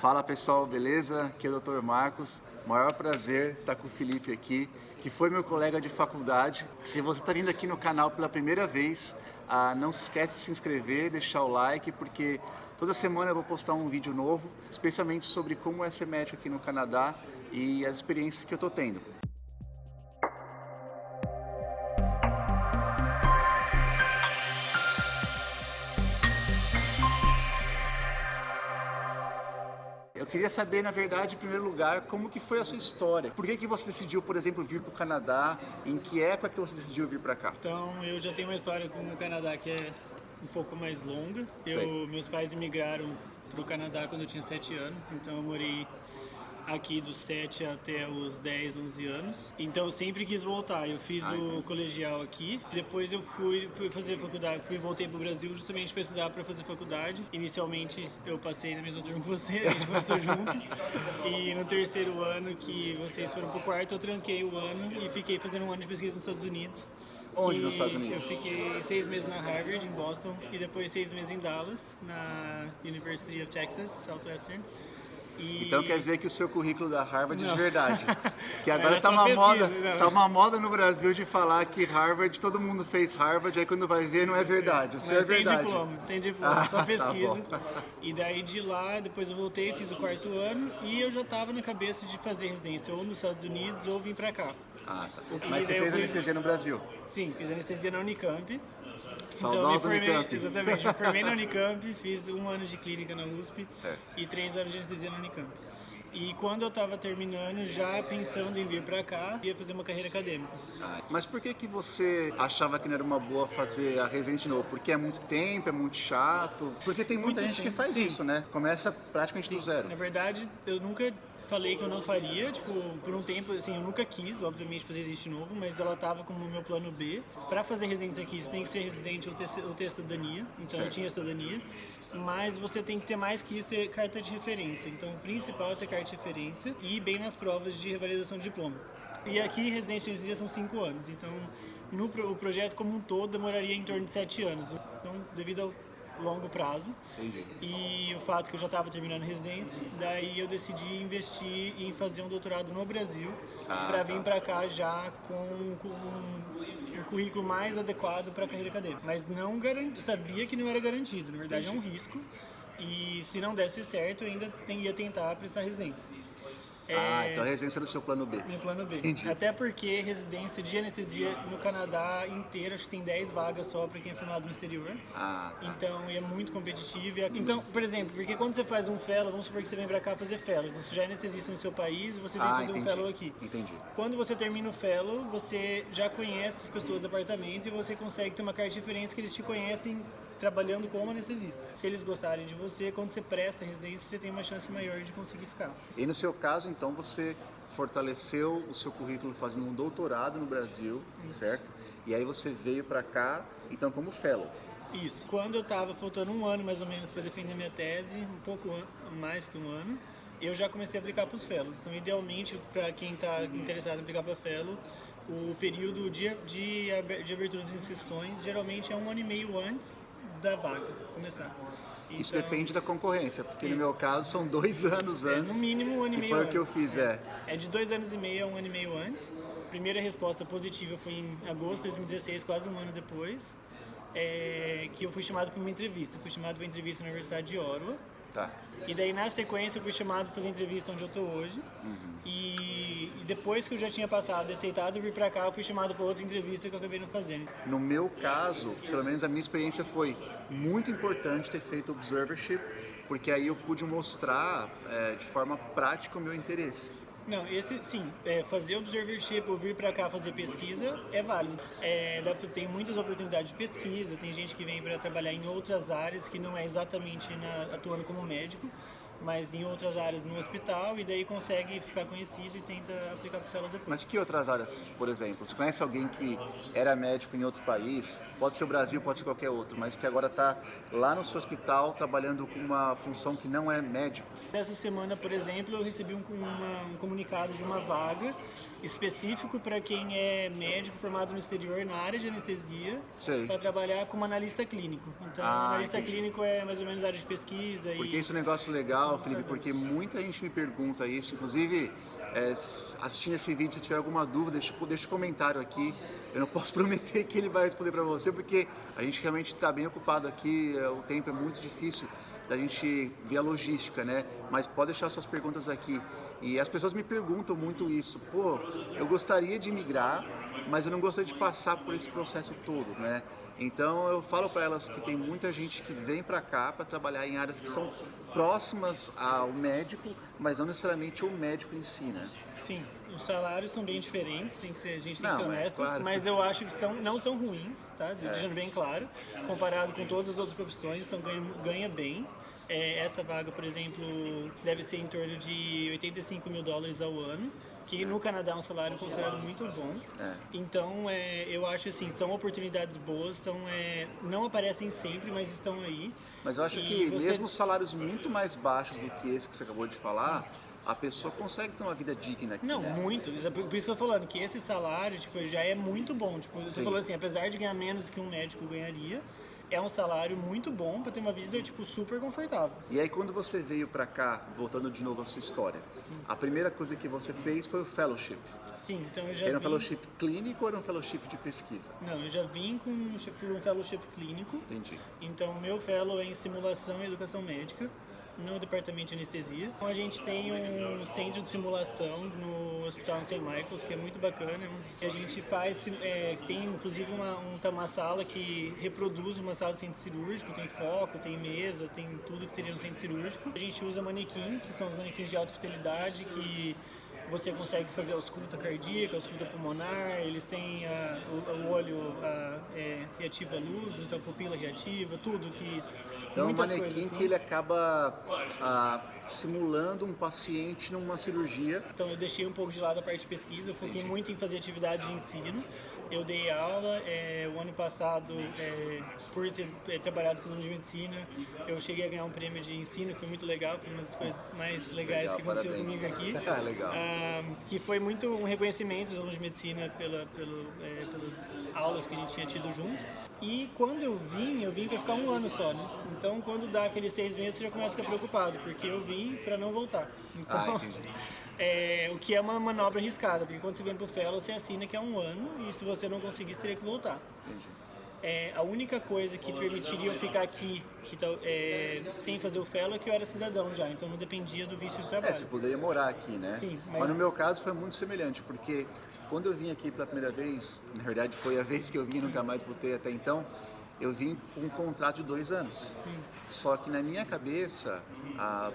Fala pessoal, beleza? Aqui é o Dr. Marcos. Maior prazer estar com o Felipe aqui, que foi meu colega de faculdade. Se você está vindo aqui no canal pela primeira vez, não se esquece de se inscrever, deixar o like, porque toda semana eu vou postar um vídeo novo, especialmente sobre como é ser médico aqui no Canadá e as experiências que eu estou tendo. Eu queria saber, na verdade, em primeiro lugar, como que foi a sua história? Por que você decidiu, por exemplo, vir para o Canadá? Em que época que você decidiu vir para cá? Então, eu já tenho uma história com o Canadá que é um pouco mais longa. Meus pais imigraram para o Canadá quando eu tinha 7 anos, então eu morei aqui dos 7 até os 10, 11 anos. Então eu sempre quis voltar. Eu fiz o colegial aqui, depois eu fui fazer faculdade, voltei para o Brasil justamente para estudar, para fazer faculdade. Inicialmente eu passei na mesma turma que você, a gente começou junto. E no terceiro ano que vocês foram para o quarto, eu tranquei o ano e fiquei fazendo um ano de pesquisa nos Estados Unidos. Onde nos Estados Unidos? Eu fiquei 6 meses na Harvard, em Boston, e depois 6 meses em Dallas, na University of Texas, Southwestern. Então quer dizer que o seu currículo da Harvard é de verdade. Que agora Era só pesquisa, tá uma moda no Brasil de falar que Harvard, todo mundo fez Harvard, aí quando vai ver não é verdade. O seu é verdade. Sem diploma, só pesquisa. Tá bom. E daí de lá, depois eu voltei, fiz o quarto ano e eu já tava na cabeça de fazer residência ou nos Estados Unidos ou vir pra cá. Tá. Mas você fez anestesia no Brasil? Sim, fiz anestesia na Unicamp. Saudosa Unicamp. Exatamente, eu formei na Unicamp, fiz 1 ano de clínica na USP, certo, e 3 anos de anestesia na Unicamp. E quando eu estava terminando, já pensando em vir para cá, ia fazer uma carreira acadêmica. Mas por que você achava que não era uma boa fazer a residência de novo? Porque é muito tempo, é muito chato? Porque tem muita gente que faz isso, né? Começa praticamente do zero. Na verdade, eu nunca falei que eu não faria, tipo, por um tempo, assim, eu nunca quis, obviamente, fazer residência de novo, mas ela tava como meu plano B. Para fazer residência aqui, você tem que ser residente ou ter cidadania, então certo, eu tinha cidadania, mas você tem que ter mais que isso, ter carta de referência. Então, o principal é ter carta de referência e ir bem nas provas de revalidação de diploma. E aqui, residência de anestesia são 5 anos, então, o projeto como um todo demoraria em torno de 7 anos. Então, devido ao longo prazo. Entendi. E o fato que eu já estava terminando residência, daí eu decidi investir em fazer um doutorado no Brasil para vir para cá já com um currículo mais adequado para a carreira acadêmica. Mas não sabia que não era garantido, na verdade é um risco. E se não desse certo, eu ainda ia tentar prestar residência. Então a residência é do seu plano B. Meu plano B. Entendi. Até porque residência de anestesia no Canadá inteiro, acho que tem 10 vagas só para quem é formado no exterior. Tá. Então é muito competitivo. Então, por exemplo, porque quando você faz um fellow, vamos supor que você vem para cá fazer fellow. Então você já é anestesista no seu país e você vem fazer um fellow aqui. Entendi. Quando você termina o fellow, você já conhece as pessoas do departamento e você consegue ter uma carta de referência que eles te conhecem trabalhando como anestesista. Se eles gostarem de você, quando você presta a residência, você tem uma chance maior de conseguir ficar. E no seu caso, então, você fortaleceu o seu currículo fazendo um doutorado no Brasil, certo? E aí você veio para cá, então, como fellow. Isso. Quando eu estava faltando 1 ano mais ou menos para defender minha tese, um pouco mais que 1 ano, eu já comecei a aplicar para os fellows. Então, idealmente, para quem está interessado em aplicar para fellow, o período de abertura das inscrições geralmente é 1 ano e meio antes da vaga começar. Então, isso depende da concorrência, porque no meu caso são 2 anos antes. No mínimo 1 ano e meio foi antes. O que eu fiz, É de 2 anos e meio a 1 ano e meio antes. A primeira resposta positiva foi em agosto de 2016, quase 1 ano depois, que eu fui chamado para uma entrevista. Eu fui chamado para uma entrevista na Universidade de Ottawa. Tá. E daí, na sequência, eu fui chamado para fazer entrevista onde eu tô hoje. E depois que eu já tinha passado e aceitado eu vir para cá, eu fui chamado para outra entrevista que eu acabei não fazendo. No meu caso, pelo menos a minha experiência foi muito importante ter feito observership, porque aí eu pude mostrar de forma prática o meu interesse. Não, fazer observership ou vir para cá fazer pesquisa é válido. Tem muitas oportunidades de pesquisa, tem gente que vem para trabalhar em outras áreas que não é exatamente atuando como médico, mas em outras áreas no hospital, e daí consegue ficar conhecido e tenta aplicar para ela depois. Mas que outras áreas, por exemplo? Você conhece alguém que era médico em outro país, pode ser o Brasil, pode ser qualquer outro, mas que agora está lá no seu hospital trabalhando com uma função que não é médico? Dessa semana, por exemplo, eu recebi um comunicado de uma vaga específico para quem é médico formado no exterior na área de anestesia, para trabalhar como analista clínico. Então, analista clínico é mais ou menos área de pesquisa. Porque esse é um negócio legal legal, Felipe, porque muita gente me pergunta isso, inclusive assistindo esse vídeo, se tiver alguma dúvida, deixa um comentário aqui. Eu não posso prometer que ele vai responder para você, porque a gente realmente está bem ocupado aqui, o tempo é muito difícil da gente ver a logística, né? Mas pode deixar suas perguntas aqui. E as pessoas me perguntam muito isso. Pô, eu gostaria de migrar, mas eu não gostaria de passar por esse processo todo, né? Então eu falo para elas que tem muita gente que vem para cá para trabalhar em áreas que são próximas ao médico, mas não necessariamente o médico em si, né? Sim, os salários são bem diferentes, a gente tem que ser Não, honesto, claro. mas eu acho que não são ruins, tá? Deixando bem claro, comparado com todas as outras profissões, então ganha bem. Essa vaga, por exemplo, deve ser em torno de 85 mil dólares ao ano, que no Canadá é um salário considerado muito bom. Então, eu acho assim, são oportunidades boas, não aparecem sempre, mas estão aí. Mas eu acho que mesmo salários muito mais baixos do que esse que você acabou de falar, a pessoa consegue ter uma vida digna aqui, Não, né? muito. Por isso que eu tô falando que esse salário, tipo, já é muito bom. Tipo, eu tô falando assim, apesar de ganhar menos que um médico ganharia, é um salário muito bom para ter uma vida, tipo, super confortável. E aí quando você veio pra cá, voltando de novo à sua história, a primeira coisa que você fez foi o fellowship. Sim, então eu já Era um fellowship clínico ou era um fellowship de pesquisa? Não, eu já vim por um fellowship clínico. Entendi. Então, o meu fellow é em simulação e educação médica, no departamento de anestesia. Então, a gente tem um centro de simulação no Hospital St. Michael's, que é muito bacana. A gente tem inclusive uma sala que reproduz uma sala de centro cirúrgico, tem foco, tem mesa, tem tudo que teria no centro cirúrgico. A gente usa manequim, que são os manequins de alta fidelidade, que você consegue fazer a ausculta cardíaca, a ausculta pulmonar, eles têm o olho reativo à luz, então a pupila reativa, tudo que... Então é um manequim coisas, assim. que ele acaba simulando um paciente numa cirurgia. Então eu deixei um pouco de lado a parte de pesquisa, eu foquei muito em fazer atividade de ensino. Eu dei aula o ano passado, por ter trabalhado com aluno de medicina, eu cheguei a ganhar um prêmio de ensino, que foi muito legal, foi uma das coisas mais legais que aconteceu comigo aqui. Legal. Que foi muito um reconhecimento dos alunos de medicina pelas aulas que a gente tinha tido junto. E quando eu vim para ficar um ano só, né? Então quando dá aqueles 6 meses você já começa a ficar preocupado, porque eu vim para não voltar. Então, o que é uma manobra arriscada, porque quando você vem pro fellow você assina que é um ano e se você não conseguir você teria que voltar. Entendi. A única coisa que permitiria eu ficar aqui sem fazer o fellow é que eu era cidadão já, então não dependia do visto de trabalho. Você poderia morar aqui, né? Sim, mas no meu caso foi muito semelhante, porque quando eu vim aqui pela primeira vez, na verdade foi a vez que eu vim e nunca mais voltei até então, eu vim com um contrato de 2 anos. Sim. Só que na minha cabeça,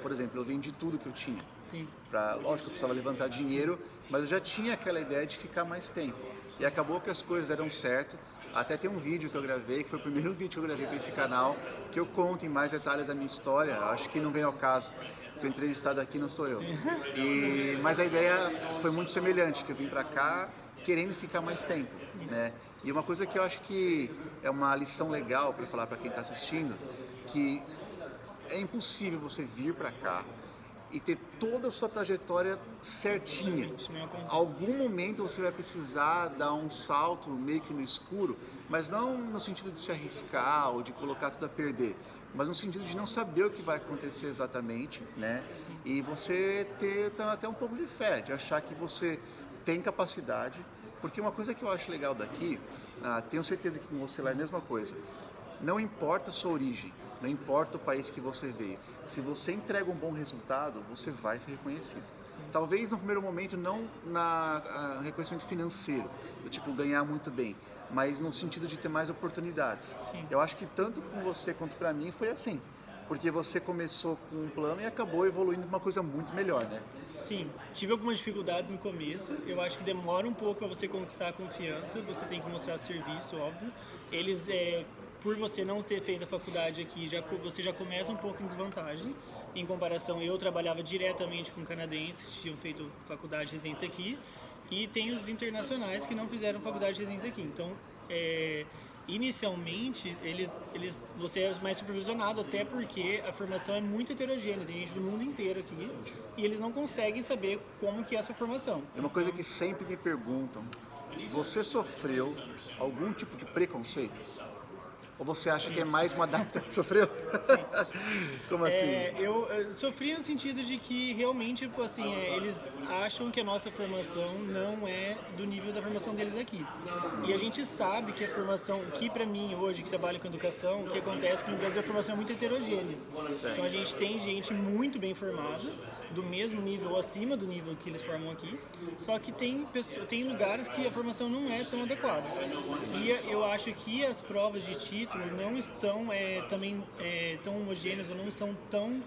por exemplo, eu vendi tudo que eu tinha. Sim. Lógico que eu precisava levantar dinheiro, mas eu já tinha aquela ideia de ficar mais tempo. E acabou que as coisas deram certo. Até tem um vídeo que eu gravei, que foi o primeiro vídeo que eu gravei para esse canal, que eu conto em mais detalhes a minha história. Acho que não vem ao caso. Estou entrevistado aqui, não sou eu. Mas a ideia foi muito semelhante, que eu vim para cá querendo ficar mais tempo, né? E uma coisa que eu acho que é uma lição legal para falar para quem está assistindo, que é impossível você vir para cá e ter toda a sua trajetória certinha. Algum momento você vai precisar dar um salto meio que no escuro, mas não no sentido de se arriscar ou de colocar tudo a perder, mas no sentido de não saber o que vai acontecer exatamente, né? E você ter até um pouco de fé, de achar que você tem capacidade, porque uma coisa que eu acho legal daqui, tenho certeza que com você lá é a mesma coisa, não importa a sua origem, não importa o país que você veio, se você entrega um bom resultado, você vai ser reconhecido. Sim. Talvez no primeiro momento não na reconhecimento financeiro, do tipo ganhar muito bem, mas no sentido de ter mais oportunidades. Sim. Eu acho que tanto com você quanto para mim foi assim, porque você começou com um plano e acabou evoluindo para uma coisa muito melhor, né? Sim, tive algumas dificuldades no começo, eu acho que demora um pouco para você conquistar a confiança, você tem que mostrar serviço, óbvio. Eles, por você não ter feito a faculdade aqui, você já começa um pouco em desvantagem, em comparação, eu trabalhava diretamente com canadenses que tinham feito faculdade de residência aqui, e tem os internacionais que não fizeram faculdade de residência aqui, então... Inicialmente, você é mais supervisionado, até porque a formação é muito heterogênea, tem gente do mundo inteiro aqui, e eles não conseguem saber como que é essa formação. É uma coisa que sempre me perguntam, você sofreu algum tipo de preconceito? Ou você acha que é mais uma adaptação? Sofreu? Como assim? Eu sofri no sentido de que realmente, tipo assim, eles acham que a nossa formação não é do nível da formação deles aqui. E a gente sabe que a formação, que pra mim hoje, que trabalho com educação, o que acontece é que no Brasil a formação é muito heterogênea. Então a gente tem gente muito bem formada, do mesmo nível ou acima do nível que eles formam aqui, só que tem lugares que a formação não é tão adequada. E eu acho que as provas de título não estão também tão homogêneas ou não são tão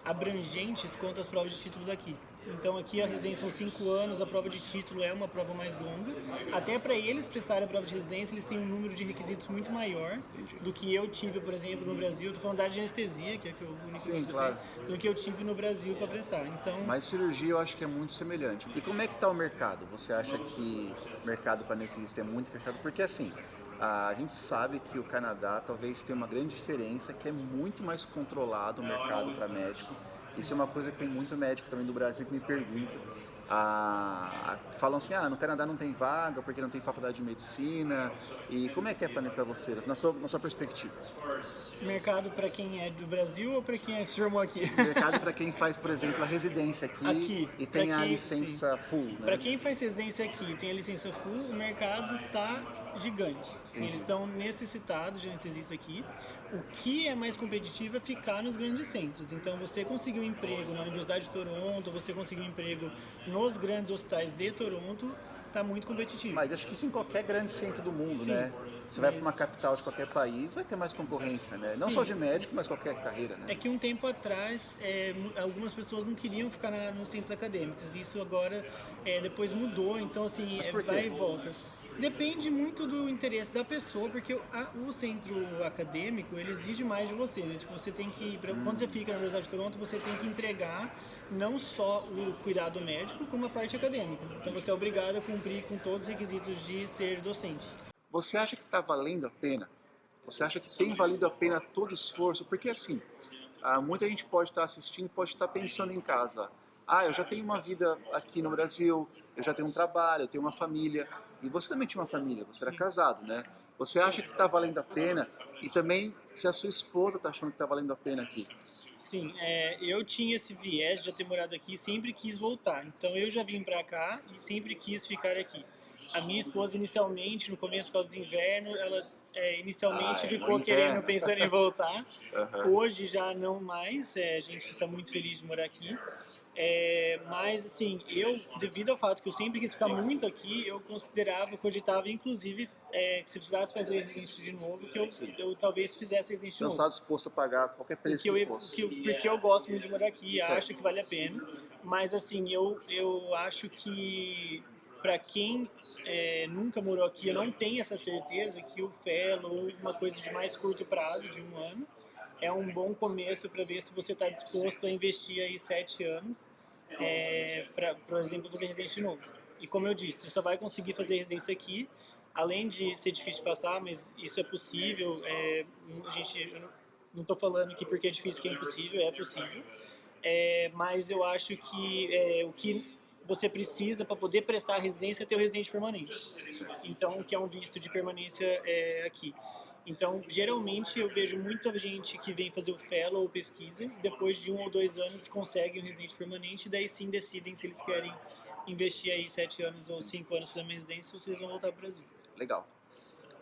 abrangentes quanto as provas de título daqui. Então aqui a residência são 5 anos, a prova de título é uma prova mais longa. Até para eles prestarem a prova de residência, eles têm um número de requisitos muito maior do que eu tive, por exemplo, no Brasil. Estou falando da área de anestesia, que é o único que eu claro. sei, do que eu tive no Brasil para prestar. Então, mas cirurgia eu acho que é muito semelhante. E como é que está o mercado? Você acha que o mercado para anestesista é muito fechado? Porque assim, a gente sabe que o Canadá talvez tenha uma grande diferença, que é muito mais controlado o mercado para médico. Isso é uma coisa que tem muito médico também do Brasil que me pergunta. Falam assim, no Canadá não tem vaga porque não tem faculdade de medicina. E como é que é para vocês, na sua perspectiva? Mercado para quem é do Brasil ou para quem se formou aqui? Mercado para quem faz, por exemplo, a residência aqui e tem a licença full. Né? Para quem faz residência aqui e tem a licença full, o mercado tá gigante. Sim, eles estão necessitados de anestesista aqui. O que é mais competitivo é ficar nos grandes centros. Então, você conseguir um emprego na Universidade de Toronto, você conseguir um emprego nos grandes hospitais de Toronto, está muito competitivo. Mas acho que isso em qualquer grande centro do mundo, né? Você vai para uma capital de qualquer país, vai ter mais concorrência, né? Não só de médico, mas qualquer carreira, né? É que um tempo atrás, algumas pessoas não queriam ficar nos centros acadêmicos. Isso agora, depois mudou. Então, assim, vai e volta. Depende muito do interesse da pessoa, porque o centro acadêmico, ele exige mais de você, né? Tipo, você tem que, quando você fica na Universidade de Toronto, você tem que entregar não só o cuidado médico, como a parte acadêmica. Então, você é obrigado a cumprir com todos os requisitos de ser docente. Você acha que está valendo a pena? Você acha que tem valido a pena todo o esforço? Porque assim, muita gente pode estar assistindo, pode estar pensando em casa. Eu já tenho uma vida aqui no Brasil, eu já tenho um trabalho, eu tenho uma família. E você também tinha uma família, você era casado, né? Você acha que está valendo a pena? E também se a sua esposa está achando que está valendo a pena aqui? Sim, eu tinha esse viés de já ter morado aqui e sempre quis voltar. Então eu já vim para cá e sempre quis ficar aqui. A minha esposa inicialmente, no começo por causa do inverno, ela inicialmente ficou pensando em voltar. Hoje já não mais, a gente está muito feliz de morar aqui. Mas assim, devido ao fato que eu sempre quis ficar muito aqui, eu cogitava inclusive que se precisasse fazer residência de novo, que eu talvez fizesse residência de novo. Não está disposto a pagar qualquer preço que fosse. Porque eu gosto muito de morar aqui, acho que vale a pena, mas assim, eu acho que para quem nunca morou aqui, eu não tenho essa certeza que o fellow, uma coisa de mais curto prazo, de 1 ano, é um bom começo para ver se você está disposto a investir aí 7 anos para, por exemplo, fazer residência de novo. E como eu disse, você só vai conseguir fazer residência aqui, além de ser difícil de passar, mas isso é possível. Eu não estou falando que porque é difícil que é impossível, é possível. Mas eu acho que o que você precisa para poder prestar a residência é ter o residente permanente. Então, que é um visto de permanência aqui. Então, geralmente, eu vejo muita gente que vem fazer o fellow ou pesquisa, depois de 1 ou 2 anos conseguem um residente permanente, e daí sim decidem se eles querem investir aí 7 anos ou 5 anos na residência ou se eles vão voltar para o Brasil. Legal.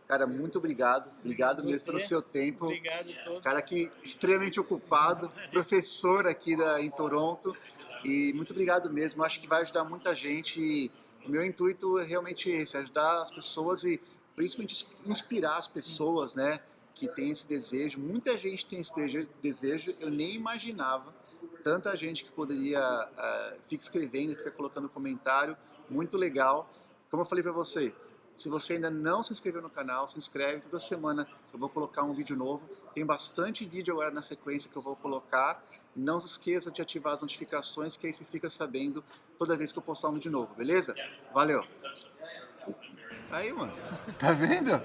Cara, muito obrigado. Obrigado mesmo pelo seu tempo. Obrigado a todos. Cara aqui extremamente ocupado, professor aqui em Toronto. E muito obrigado mesmo. Acho que vai ajudar muita gente. E o meu intuito é realmente esse, ajudar as pessoas e principalmente inspirar as pessoas, né, que tem esse desejo. Muita gente tem esse desejo, eu nem imaginava. Tanta gente que poderia fica escrevendo, fica colocando comentário, muito legal. Como eu falei para você, se você ainda não se inscreveu no canal, se inscreve. Toda semana eu vou colocar um vídeo novo. Tem bastante vídeo agora na sequência que eu vou colocar. Não se esqueça de ativar as notificações, que aí você fica sabendo toda vez que eu postar um vídeo novo, beleza? Valeu! Aí, mano, tá vendo?